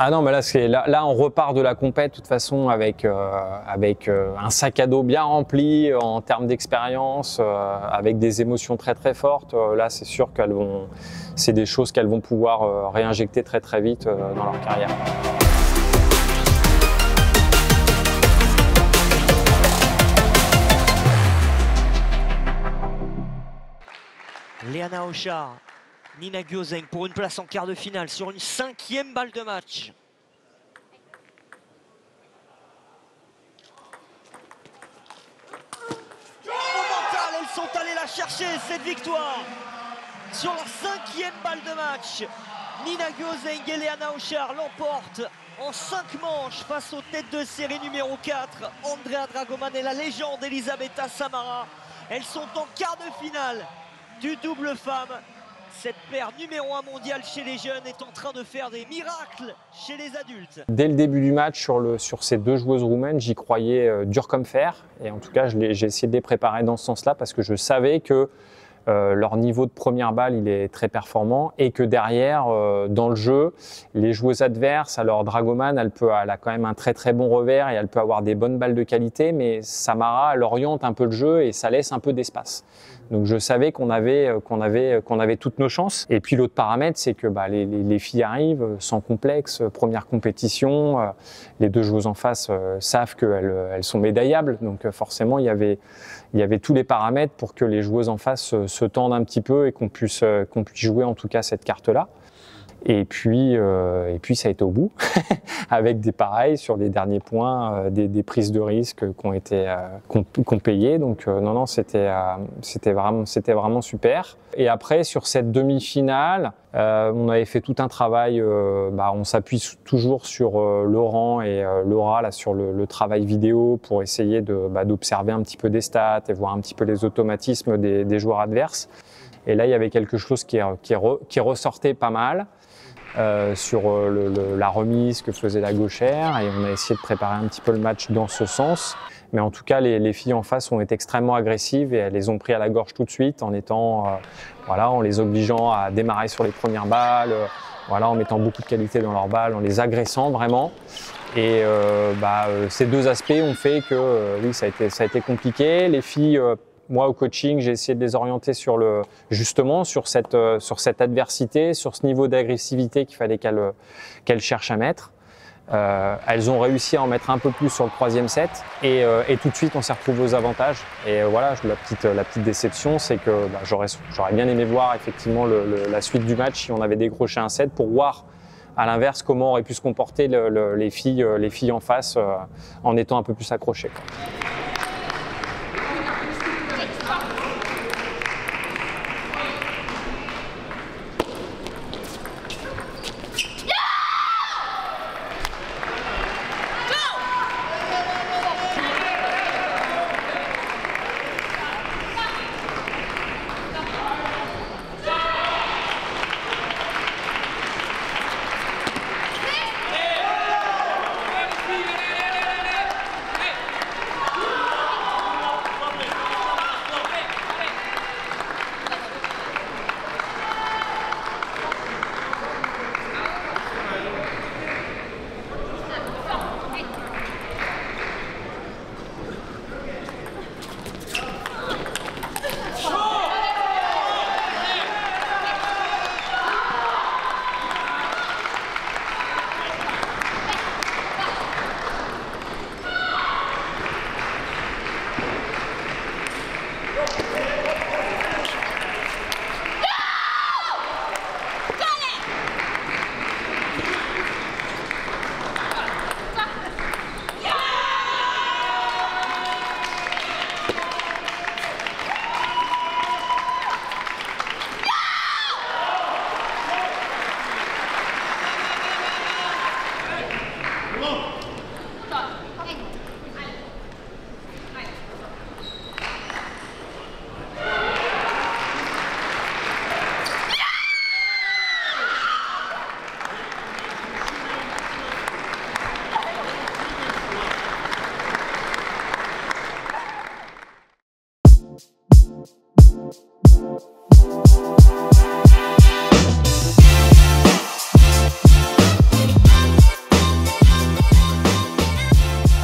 Ah non, mais là, on repart de la compète de toute façon avec un sac à dos bien rempli en termes d'expérience, avec des émotions très très fortes. Là, c'est sûr c'est des choses qu'elles vont pouvoir réinjecter très très vite dans leur carrière. Liana Auchard, Nina Gyozeng pour une place en quart de finale sur une 5e balle de match. Elles sont allées la chercher, cette victoire sur la 5e balle de match. Nina Gyozeng et Liana Auchard l'emportent en 5 manches face aux têtes de série numéro 4, Andrea Dragoman et la légende Elisabetta Samara. Elles sont en quart de finale du double femme. Cette paire numéro 1 mondiale chez les jeunes est en train de faire des miracles chez les adultes. Dès le début du match, sur ces deux joueuses roumaines, j'y croyais dur comme fer. Et en tout cas, j'ai essayé de les préparer dans ce sens-là parce que je savais que leur niveau de première balle, il est très performant et que derrière, dans le jeu, les joueuses adverses, alors Dragoman, elle a quand même un très très bon revers et elle peut avoir des bonnes balles de qualité, mais Samara, elle oriente un peu le jeu et ça laisse un peu d'espace. Donc je savais qu'on avait toutes nos chances. Et puis l'autre paramètre, c'est que les filles arrivent sans complexe, première compétition, les deux joueuses en face savent qu'elles sont médaillables, donc forcément il y avait tous les paramètres pour que les joueuses en face se tendent un petit peu et qu'on puisse jouer en tout cas cette carte-là. Et puis ça a été au bout, avec des pareils sur les derniers points, des prises de risque qu'on payait. Donc non, c'était vraiment super. Et après, sur cette demi-finale, on avait fait tout un travail. On s'appuie toujours sur Laurent et Laura là, sur le travail vidéo pour essayer d'observer un petit peu des stats et voir un petit peu les automatismes des joueurs adverses. Et là, il y avait quelque chose qui ressortait pas mal. Sur la remise que faisait la gauchère et on a essayé de préparer un petit peu le match dans ce sens. Mais en tout cas, les filles en face ont été extrêmement agressives et elles les ont pris à la gorge tout de suite en les obligeant à démarrer sur les premières balles, en mettant beaucoup de qualité dans leurs balles, en les agressant vraiment. Et ces deux aspects ont fait que oui, ça a été compliqué. Les filles, moi au coaching, j'ai essayé de les orienter sur cette adversité, sur ce niveau d'agressivité qu'il fallait qu'elles cherchent à mettre. Elles ont réussi à en mettre un peu plus sur le 3e set et tout de suite on s'est retrouvés aux avantages. Et voilà, la petite déception, c'est que j'aurais bien aimé voir effectivement la suite du match si on avait décroché un set pour voir à l'inverse comment auraient pu se comporter les filles en face en étant un peu plus accrochées.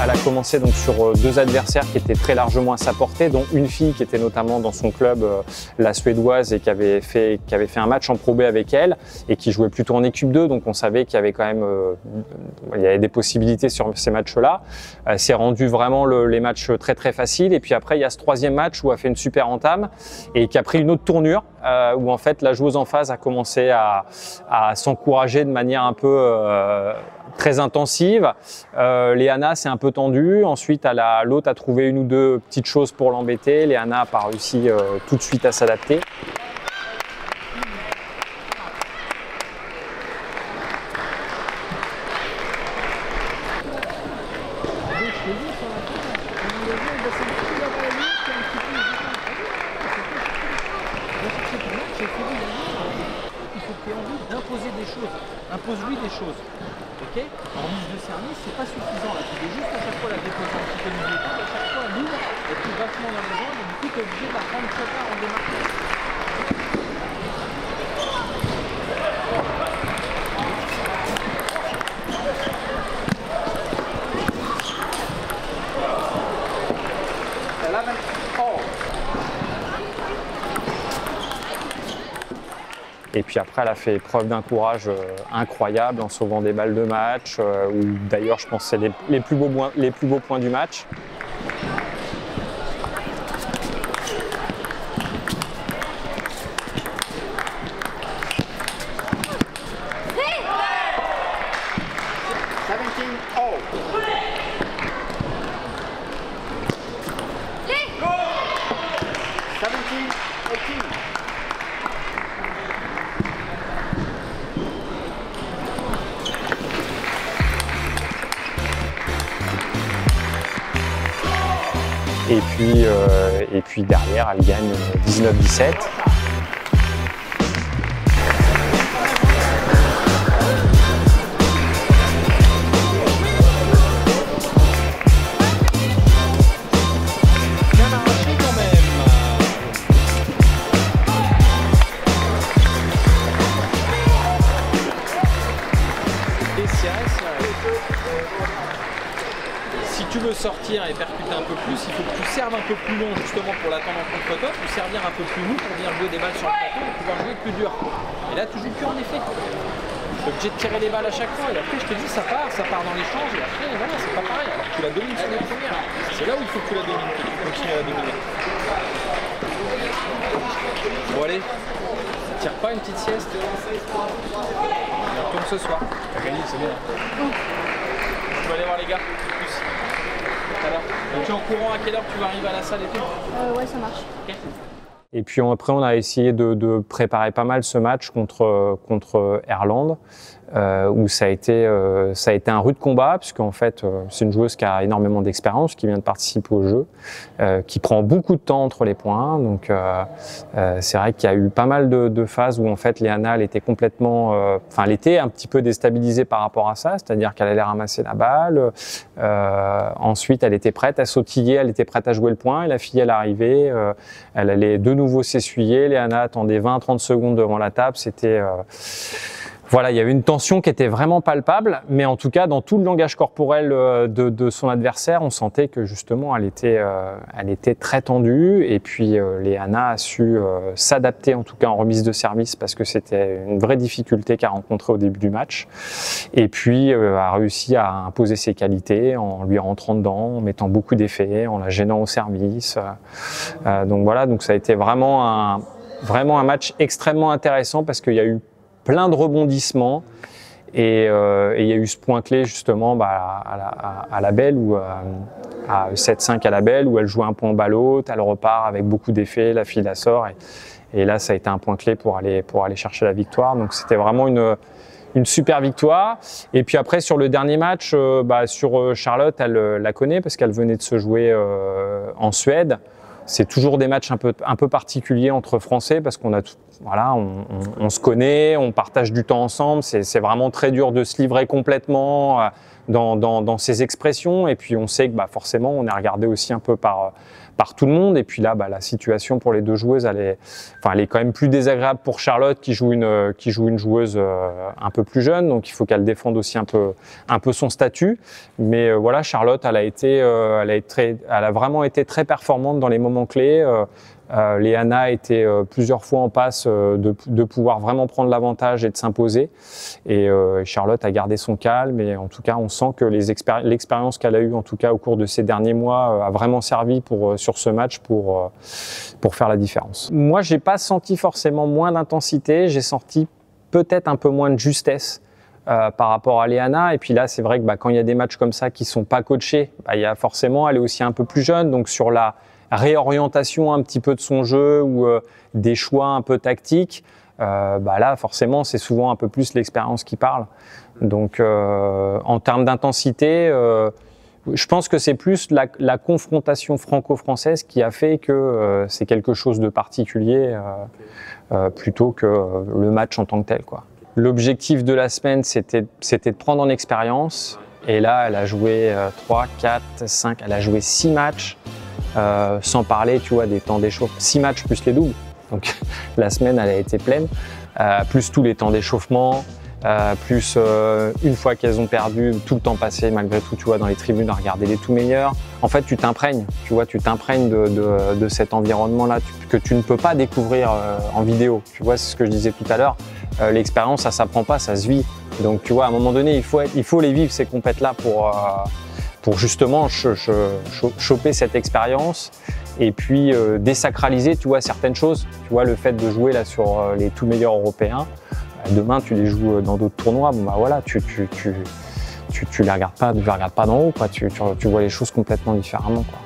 elle a commencé donc sur 2 adversaires qui étaient très largement à sa portée, dont une fille qui était notamment dans son club, la suédoise, et qui avait fait un match en Pro B avec elle et qui jouait plutôt en équipe 2, donc on savait qu'il y avait quand même il y avait des possibilités sur ces matchs-là. Elle s'est rendue vraiment les matchs très très faciles, et puis après il y a ce 3e match où elle a fait une super entame et qui a pris une autre tournure, où en fait la joueuse en face a commencé à s'encourager de manière un peu très intensive. Leana s'est un peu tendue, ensuite l'autre a trouvé une ou deux petites choses pour l'embêter. Leana n'a pas réussi tout de suite à s'adapter. Impose-lui des choses, ok? En remise de service, c'est pas suffisant là, tu dois juste à chaque fois la déposer un petit peu du épaule, à chaque fois elle ouvre, elle touche vachement dans les jambes, et du coup tu es obligé de la prendre très tard en démarquage. Et puis après, elle a fait preuve d'un courage incroyable en sauvant des balles de match, où d'ailleurs je pense que c'est les plus beaux points du match. Et puis derrière, elle gagne 19-17. Si tu veux sortir et percuter un peu plus, il faut que tu serves un peu plus long justement pour l'attendre en contre-top, ou servir un peu plus long pour venir jouer des balles sur le plateau et pouvoir jouer plus dur. Et là, tu joues plus en effet. Tu es obligé de tirer les balles à chaque fois, et après je te dis ça part dans l'échange, et après voilà, c'est pas pareil. Alors tu la domines sur les premières. C'est là où il faut que tu la domines, que tu continues à la dominer. Bon allez, tire pas une petite sieste. On retourne ce soir. T'as gagné, c'est bon. Tu vas aller voir les gars. Donc tu es en courant à quelle heure tu vas arriver à la salle et tout? Ouais, ça marche. Okay. Et puis après, on a essayé de préparer pas mal ce match contre Erland, où ça a été un rude combat, puisqu'en fait, c'est une joueuse qui a énormément d'expérience, qui vient de participer au jeu, qui prend beaucoup de temps entre les points. Donc, c'est vrai qu'il y a eu pas mal de phases où en fait, Leana, elle était complètement, elle était un petit peu déstabilisée par rapport à ça, c'est-à-dire qu'elle allait ramasser la balle. Ensuite, elle était prête à sautiller, elle était prête à jouer le point, et la fille, elle arrivait, elle allait de nouveau s'essuyer. Leana attendait 20-30 secondes devant la table. C'était voilà, il y avait une tension qui était vraiment palpable, mais en tout cas, dans tout le langage corporel de son adversaire, on sentait que justement, elle était très tendue. Et puis, Leana a su s'adapter, en tout cas en remise de service, parce que c'était une vraie difficulté qu'elle rencontrait au début du match. Et puis, a réussi à imposer ses qualités en lui rentrant dedans, en mettant beaucoup d'effets, en la gênant au service. Donc voilà, donc ça a été vraiment un match extrêmement intéressant, parce qu'il y a eu plein de rebondissements, et il y a eu ce point clé justement à la belle, à 7-5 à la belle, où elle joue un point balle haute, elle repart avec beaucoup d'effets, la fille la sort, et là ça a été un point clé pour aller chercher la victoire. Donc c'était vraiment une super victoire. Et puis après, sur le dernier match, sur Charlotte, elle la connaît parce qu'elle venait de se jouer en Suède. C'est toujours des matchs un peu particuliers entre Français, parce qu'on a Voilà, on se connaît, on partage du temps ensemble. C'est vraiment très dur de se livrer complètement dans ses expressions. Et puis on sait que forcément, on est regardé aussi un peu par tout le monde. Et puis là, la situation pour les deux joueuses, elle est quand même plus désagréable pour Charlotte qui joue une joueuse un peu plus jeune. Donc il faut qu'elle défende aussi un peu son statut. Mais voilà, Charlotte, elle a vraiment été très performante dans les moments clés. Leana était plusieurs fois en passe de pouvoir vraiment prendre l'avantage et de s'imposer. Et Charlotte a gardé son calme. Et en tout cas, on sent que l'expérience qu'elle a eue, en tout cas au cours de ces derniers mois, a vraiment servi sur ce match pour faire la différence. Moi, j'ai pas senti forcément moins d'intensité. J'ai senti peut-être un peu moins de justesse par rapport à Leana. Et puis là, c'est vrai que quand il y a des matchs comme ça qui sont pas coachés, il y a forcément, elle est aussi un peu plus jeune. Donc sur la réorientation un petit peu de son jeu ou des choix un peu tactiques, là forcément c'est souvent un peu plus l'expérience qui parle. Donc en termes d'intensité, je pense que c'est plus la confrontation franco-française qui a fait que c'est quelque chose de particulier plutôt que le match en tant que tel, quoi. L'objectif de la semaine, c'était de prendre en expérience. Et là, elle a joué 3, 4, 5, elle a joué 6 matchs. Sans parler, tu vois, des temps d'échauffement. 6 matchs plus les doubles. Donc la semaine, elle a été pleine. Plus tous les temps d'échauffement, plus une fois qu'elles ont perdu, tout le temps passé malgré tout, tu vois, dans les tribunes à regarder les tout meilleurs. En fait, tu t'imprègnes, tu vois, de cet environnement-là que tu ne peux pas découvrir en vidéo. Tu vois, c'est ce que je disais tout à l'heure. L'expérience, ça s'apprend pas, ça se vit. Donc, tu vois, à un moment donné, il faut les vivre, ces compètes-là, pour justement choper cette expérience et puis désacraliser, tu vois, certaines choses. Tu vois, le fait de jouer là sur les tout meilleurs européens, demain tu les joues dans d'autres tournois, voilà, tu les regardes pas d'en haut, quoi. Tu vois les choses complètement différemment, quoi.